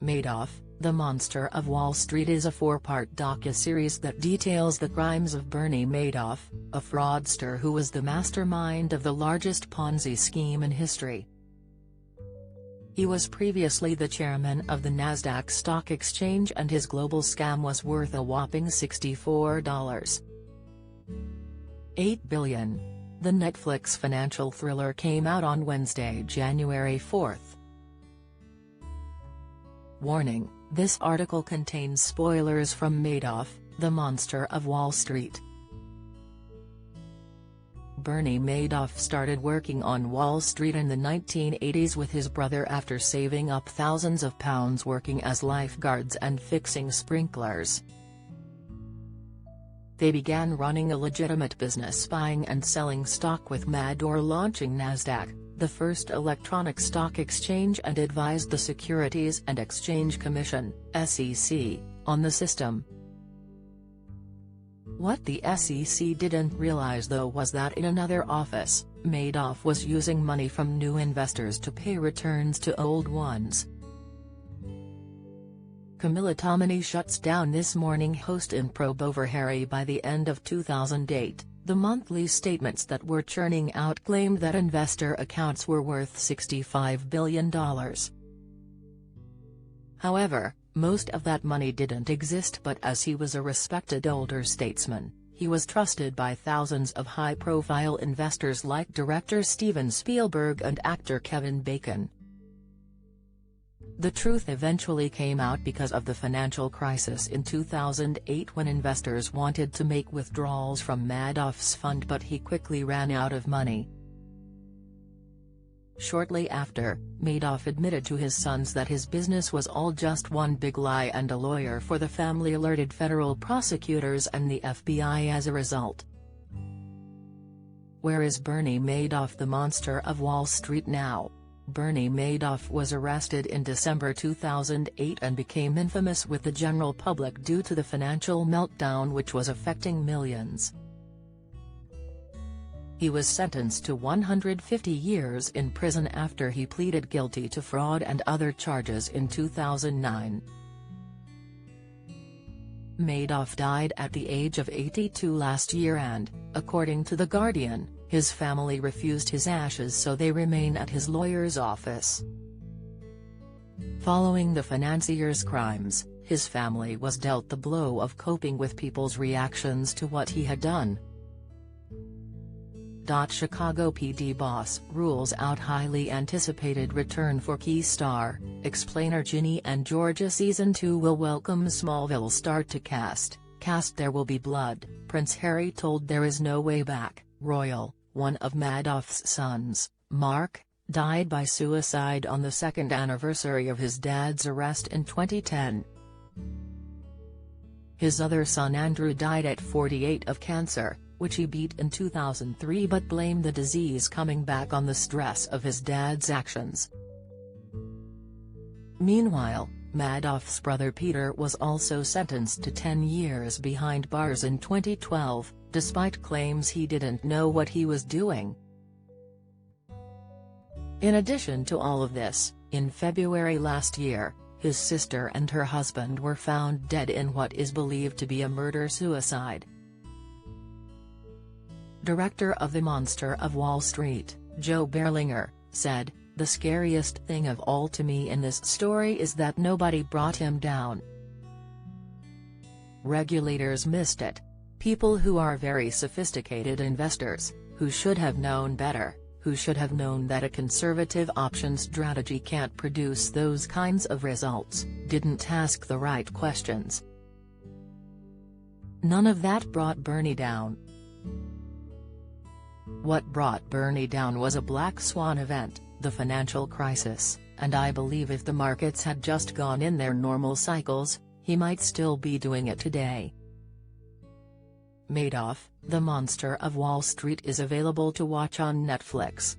Madoff, The Monster of Wall Street is a four-part docuseries that details the crimes of Bernie Madoff, a fraudster who was the mastermind of the largest Ponzi scheme in history. He was previously the chairman of the Nasdaq Stock Exchange, and his global scam was worth a whopping $64.8 billion. The Netflix financial thriller came out on Wednesday, January 4. Warning: this article contains spoilers from Madoff, The Monster of Wall Street. Bernie Madoff started working on Wall Street in the 1980s with his brother after saving up thousands of pounds working as lifeguards and fixing sprinklers. They began running a legitimate business, buying and selling stock with Madoff, launching Nasdaq, the first electronic stock exchange, and advised the Securities and Exchange Commission (SEC) on the system. What the SEC didn't realize though was that in another office, Madoff was using money from new investors to pay returns to old ones. Camilla Tominey shuts down This Morning host in probe over Harry. By the end of 2008, the monthly statements that were churning out claimed that investor accounts were worth $65 billion. However, most of that money didn't exist, but as he was a respected older statesman, he was trusted by thousands of high-profile investors like director Steven Spielberg and actor Kevin Bacon. The truth eventually came out because of the financial crisis in 2008, when investors wanted to make withdrawals from Madoff's fund, but he quickly ran out of money. Shortly after, Madoff admitted to his sons that his business was all just one big lie, and a lawyer for the family alerted federal prosecutors and the FBI as a result. Where is Bernie Madoff, the monster of Wall Street, now? Bernie Madoff was arrested in December 2008 and became infamous with the general public due to the financial meltdown which was affecting millions. He was sentenced to 150 years in prison after he pleaded guilty to fraud and other charges in 2009. Madoff died at the age of 82 last year and, according to The Guardian, his family refused his ashes, so they remain at his lawyer's office. Following the financier's crimes, his family was dealt the blow of coping with people's reactions to what he had done. Chicago PD boss rules out highly anticipated return for key star, explainer Ginny and Georgia. Season 2 will welcome Smallville star to cast. There will be blood, Prince Harry told There Is No Way Back. Royal, one of Madoff's sons, Mark, died by suicide on the second anniversary of his dad's arrest in 2010. His other son Andrew died at 48 of cancer, which he beat in 2003, but blamed the disease coming back on the stress of his dad's actions. Meanwhile, Madoff's brother Peter was also sentenced to 10 years behind bars in 2012, despite claims he didn't know what he was doing. In addition to all of this, in February last year, his sister and her husband were found dead in what is believed to be a murder-suicide. Director of The Monster of Wall Street, Joe Berlinger, said, "The scariest thing of all to me in this story is that nobody brought him down. Regulators missed it. People who are very sophisticated investors, who should have known better, who should have known that a conservative option strategy can't produce those kinds of results, didn't ask the right questions. None of that brought Bernie down. What brought Bernie down was a black swan event, the financial crisis, and I believe if the markets had just gone in their normal cycles, he might still be doing it today." Madoff, The Monster of Wall Street is available to watch on Netflix.